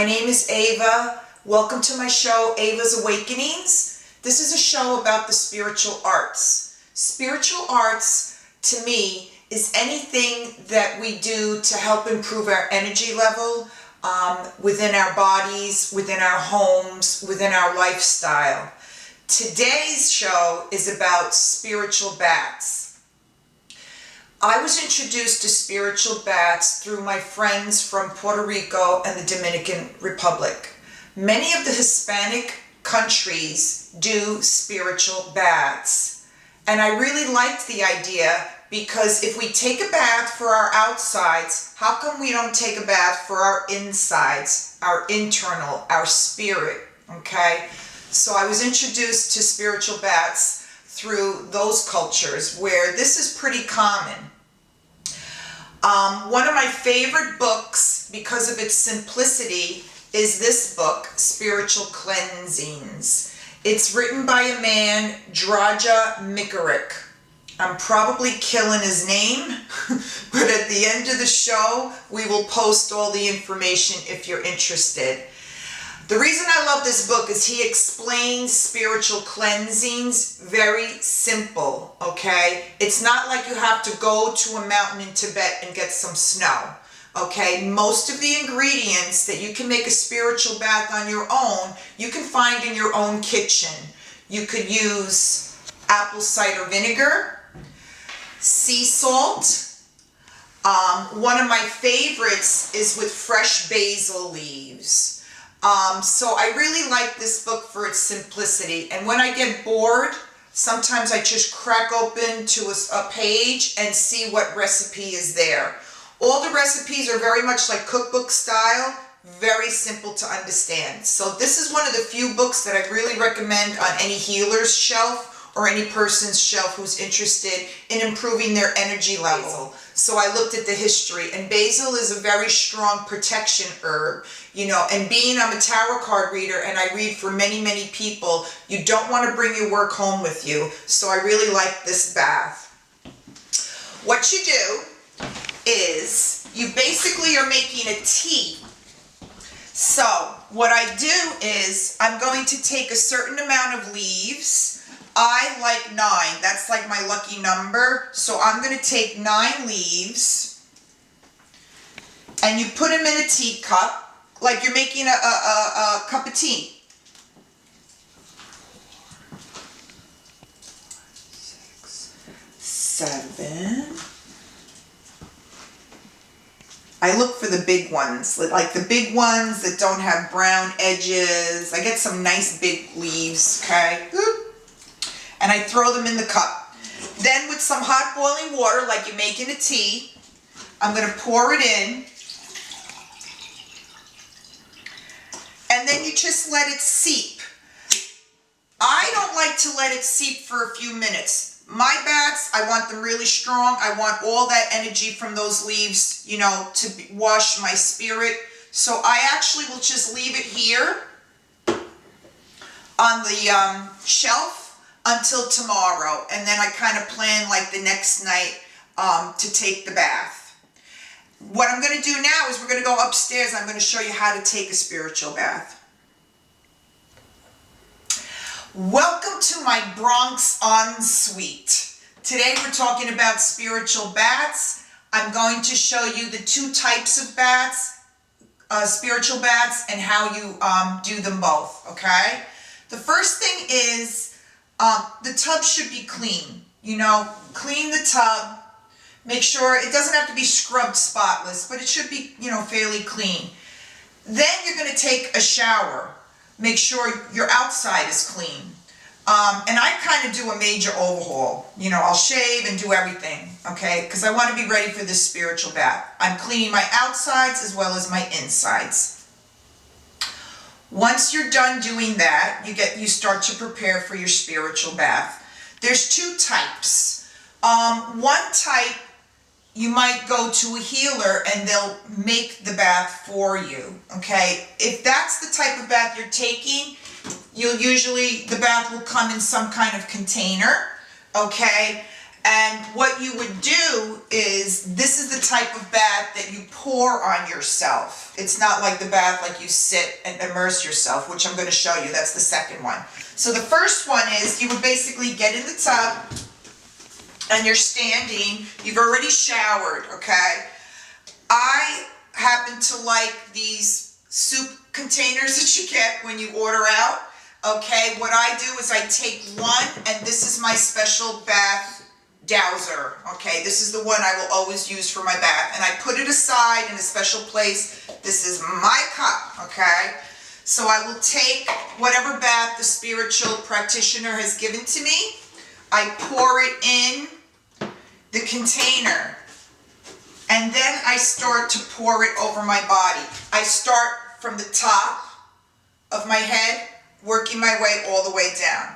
My name is Ava. Welcome to my show, Ava's Awakenings. This is a show about the spiritual arts. Spiritual arts, to me, is anything that we do to help improve our energy level within our bodies, within our homes, within our lifestyle. Today's show is about spiritual baths. I was introduced to spiritual baths through my friends from Puerto Rico and the Dominican Republic. Many of the Hispanic countries do spiritual baths. And I really liked the idea because if we take a bath for our outsides, how come we don't take a bath for our insides, our internal, our spirit, okay? So I was introduced to spiritual baths through those cultures where this is pretty common. One of my favorite books, because of its simplicity, is this book, Spiritual Cleansings. It's written by a man, Draja Mikovic. I'm probably killing his name, but at the end of the show, we will post all the information if you're interested. The reason I love this book is he explains spiritual cleansings very simple, okay? It's not like you have to go to a mountain in Tibet and get some snow, okay? Most of the ingredients that you can make a spiritual bath on your own, you can find in your own kitchen. You could use apple cider vinegar, sea salt. One of my favorites is with fresh basil leaves. So I really like this book for its simplicity. And when I get bored, sometimes I just crack open to a page and see what recipe is there. All the recipes are very much like cookbook style, very simple to understand. So this is one of the few books that I really recommend on any healer's shelf or any person's shelf who's interested in improving their energy level. So I looked at the history, and basil is a very strong protection herb, you know, and being I'm a tarot card reader and I read for many, many people, you don't want to bring your work home with you. So I really like this bath. What you do is you basically are making a tea. So what I do is I'm going to take a certain amount of leaves. I like 9. That's like my lucky number. So I'm going to take 9 leaves and you put them in a teacup like you're making a cup of tea. 6, 7. I look for the big ones, like the big ones that don't have brown edges. I get some nice big leaves, okay? And I throw them in the cup. Then with some hot boiling water, like you're making a tea, I'm going to pour it in. And then you just let it seep. I don't like to let it seep for a few minutes. My baths, I want them really strong. I want all that energy from those leaves, you know, to wash my spirit. So I actually will just leave it here on the shelf until tomorrow, and then I kind of plan like the next night to take the bath. What I'm going to do now is we're going to go upstairs and I'm going to show you how to take a spiritual bath. Welcome to my Bronx ensuite. Today we're talking about spiritual baths. I'm going to show you the 2 types of baths, spiritual baths, and how you do them both, okay? The first thing is the tub should be clean. You know, clean the tub. Make sure it doesn't have to be scrubbed spotless, but it should be, you know, fairly clean. Then you're going to take a shower. Make sure your outside is clean. And I kind of do a major overhaul. You know, I'll shave and do everything, okay? Because I want to be ready for this spiritual bath. I'm cleaning my outsides as well as my insides. Once you're done doing that, you start to prepare for your spiritual bath. There's 2 types. One type, you might go to a healer and they'll make the bath for you, okay? If that's the type of bath you're taking, the bath will come in some kind of container, okay? And what you would do is, this is the type of bath that you pour on yourself. It's not like the bath like you sit and immerse yourself, which I'm going to show you. That's the second one. So the first one is, you would basically get in the tub and you're standing. You've already showered, okay? I happen to like these soup containers that you get when you order out. Okay, what I do is I take one, and this is my special bath dowser. Okay, this is the one I will always use for my bath, and I put it aside in a special place. This is my cup, okay? So I will take whatever bath the spiritual practitioner has given to me. I pour it in the container, and then I start to pour it over my body. I start from the top of my head, working my way all the way down.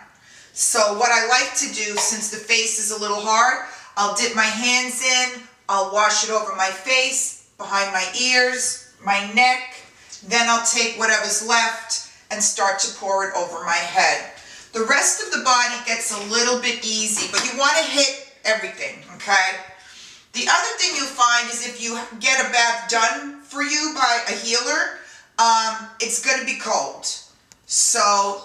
So what I like to do, since the face is a little hard, I'll dip my hands in, I'll wash it over my face, behind my ears, my neck, then I'll take whatever's left and start to pour it over my head. The rest of the body gets a little bit easy, but you want to hit everything, okay? The other thing you'll find is, if you get a bath done for you by a healer, it's going to be cold. So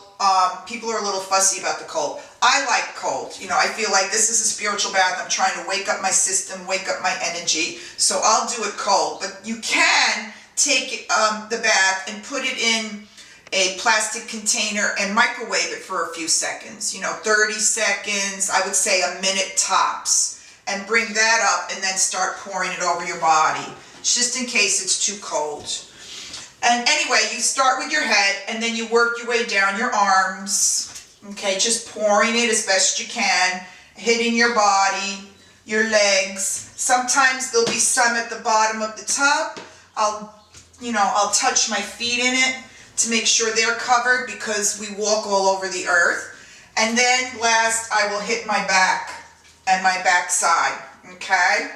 people are a little fussy about the cold. I like cold. You know, I feel like this is a spiritual bath. I'm trying to wake up my system, wake up my energy. So I'll do it cold. But you can take the bath and put it in a plastic container and microwave it for a few seconds. You know, 30 seconds, I would say a minute tops. And bring that up and then start pouring it over your body, just in case it's too cold. And anyway, you start with your head, and then you work your way down your arms. Okay, just pouring it as best you can, hitting your body, your legs. Sometimes there'll be some at the bottom of the tub. I'll touch my feet in it to make sure they're covered, because we walk all over the earth. And then last, I will hit my back and my backside. Okay?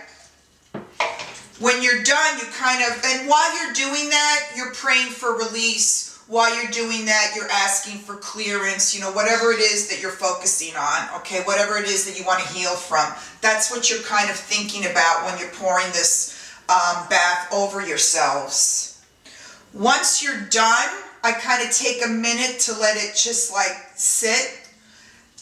When you're done, and while you're doing that, you're praying for release. While you're doing that, you're asking for clearance, whatever it is that you're focusing on, okay, whatever it is that you want to heal from. That's what you're kind of thinking about when you're pouring this bath over yourselves. Once you're done, I kind of take a minute to let it just sit.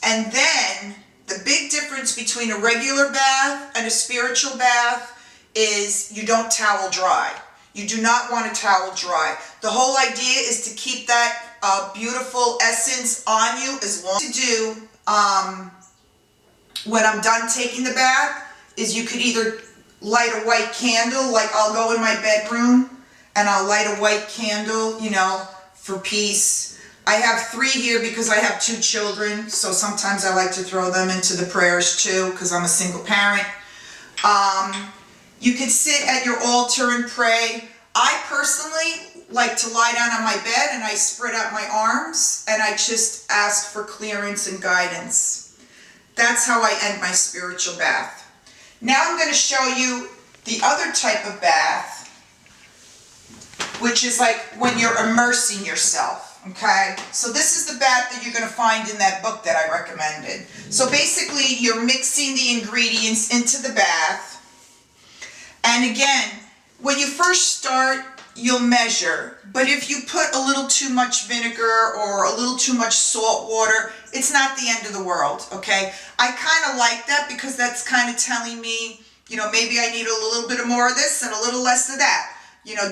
And then the big difference between a regular bath and a spiritual bath is you don't towel dry. You do not want to towel dry. The whole idea is to keep that beautiful essence on you as long as you do. When I'm done taking the bath, is you could either light a white candle, like I'll go in my bedroom and I'll light a white candle, for peace. I have 3 here because I have 2 children, so sometimes I like to throw them into the prayers too, because I'm a single parent. You can sit at your altar and pray. I personally like to lie down on my bed and I spread out my arms and I just ask for clearance and guidance. That's how I end my spiritual bath. Now I'm going to show you the other type of bath, which is like when you're immersing yourself. Okay, so this is the bath that you're going to find in that book that I recommended. So basically, you're mixing the ingredients into the bath. And again, when you first start, you'll measure. But if you put a little too much vinegar or a little too much salt water, it's not the end of the world, okay? I kind of like that, because that's kind of telling me, maybe I need a little bit more of this and a little less of that,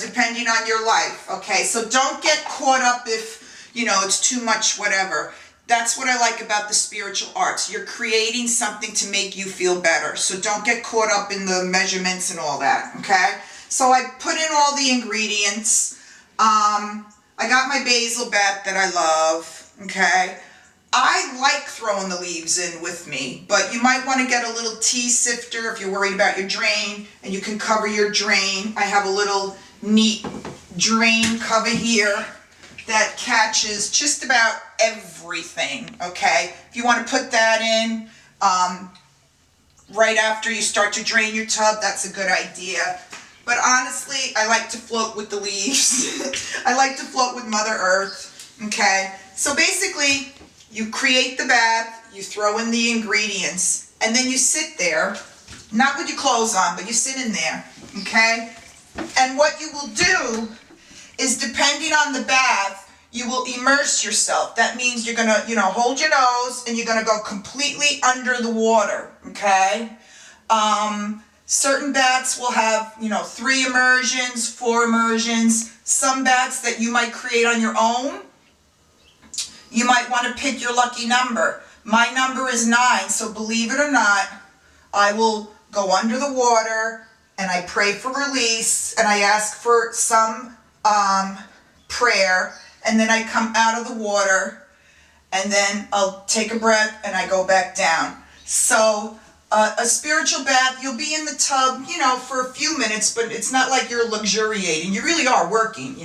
depending on your life, okay? So don't get caught up if, it's too much whatever. That's what I like about the spiritual arts. You're creating something to make you feel better. So don't get caught up in the measurements and all that, okay? So I put in all the ingredients. I got my basil bath that I love, okay? I like throwing the leaves in with me, but you might want to get a little tea sifter if you're worried about your drain, and you can cover your drain. I have a little neat drain cover here that catches just about everything, okay? If you want to put that in right after you start to drain your tub, that's a good idea. But honestly, I like to float with the leaves. I like to float with Mother Earth, okay? So basically, you create the bath, you throw in the ingredients, and then you sit there, not with your clothes on, but you sit in there, okay? And what you will do is, depending on the bath, you will immerse yourself. That means you're gonna, hold your nose and you're gonna go completely under the water, okay? Certain baths will have, 3 immersions, 4 immersions. Some baths that you might create on your own, you might want to pick your lucky number. My number is 9, so believe it or not, I will go under the water and I pray for release and I ask for some prayer, and then I come out of the water and then I'll take a breath and I go back down. So a spiritual bath, you'll be in the tub, for a few minutes, but it's not like you're luxuriating. You really are working,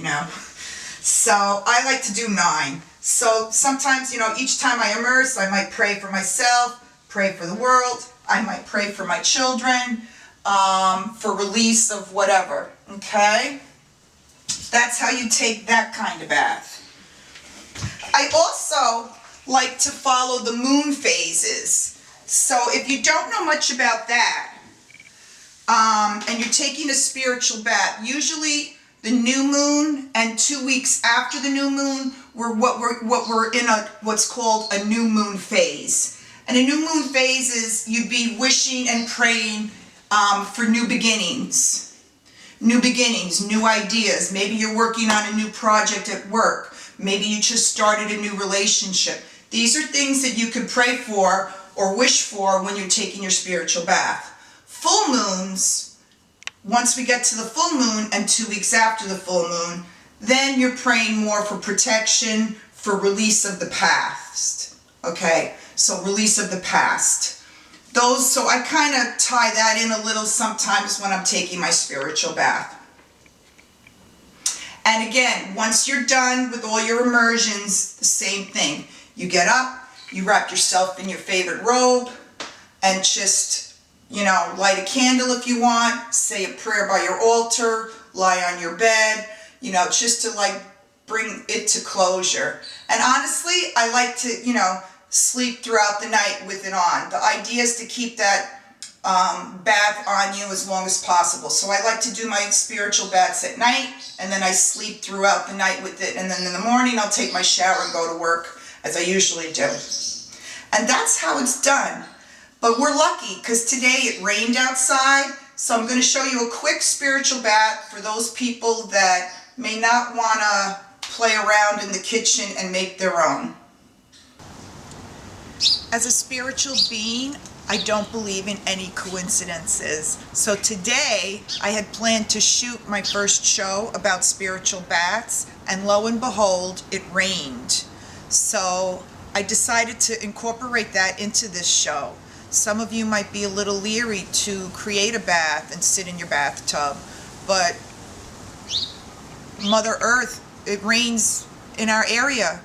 So I like to do 9. So sometimes, each time I immerse, I might pray for myself, pray for the world. I might pray for my children, for release of whatever, okay? That's how you take that kind of bath. I also like to follow the moon phases. So if you don't know much about that, and you're taking a spiritual bath, usually the new moon and 2 weeks after the new moon, we're in what's called a new moon phase. And a new moon phase is you'd be wishing and praying for new beginnings. New beginnings, new ideas. Maybe you're working on a new project at work. Maybe you just started a new relationship. These are things that you could pray for or wish for when you're taking your spiritual bath. Full moons, once we get to the full moon and 2 weeks after the full moon, then you're praying more for protection, for release of the past. Okay, so release of the past. So I kind of tie that in a little sometimes when I'm taking my spiritual bath. And again, once you're done with all your immersions, the same thing. You get up, you wrap yourself in your favorite robe, and just, light a candle if you want, say a prayer by your altar, lie on your bed, just to bring it to closure. And honestly, I like to, sleep throughout the night with it on. The idea is to keep that bath on you as long as possible. So I like to do my spiritual baths at night, and then I sleep throughout the night with it, and then in the morning I'll take my shower and go to work, as I usually do. And that's how it's done. But we're lucky because today it rained outside, so I'm going to show you a quick spiritual bath for those people that may not want to play around in the kitchen and make their own. As a spiritual being, I don't believe in any coincidences. So today, I had planned to shoot my first show about spiritual baths, and lo and behold, it rained. So I decided to incorporate that into this show. Some of you might be a little leery to create a bath and sit in your bathtub, but Mother Earth, it rains in our area.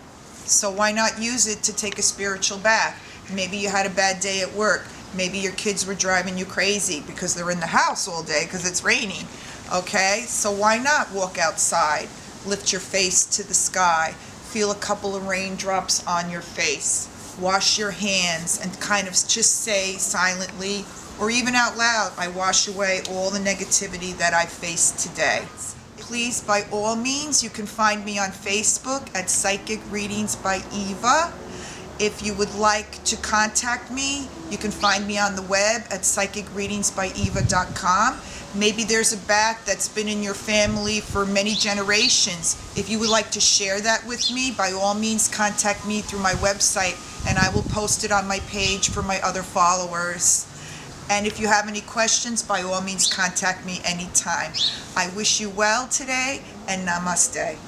So why not use it to take a spiritual bath? Maybe you had a bad day at work. Maybe your kids were driving you crazy because they're in the house all day because it's raining. Okay, so why not walk outside, lift your face to the sky, feel a couple of raindrops on your face, wash your hands, and kind of just say silently or even out loud, I wash away all the negativity that I faced today. Please, by all means, you can find me on Facebook at Psychic Readings by Eva. If you would like to contact me, you can find me on the web at psychicreadingsbyeva.com. Maybe there's a bath that's been in your family for many generations. If you would like to share that with me, by all means contact me through my website, and I will post it on my page for my other followers. And if you have any questions, by all means contact me anytime. I wish you well today, and namaste.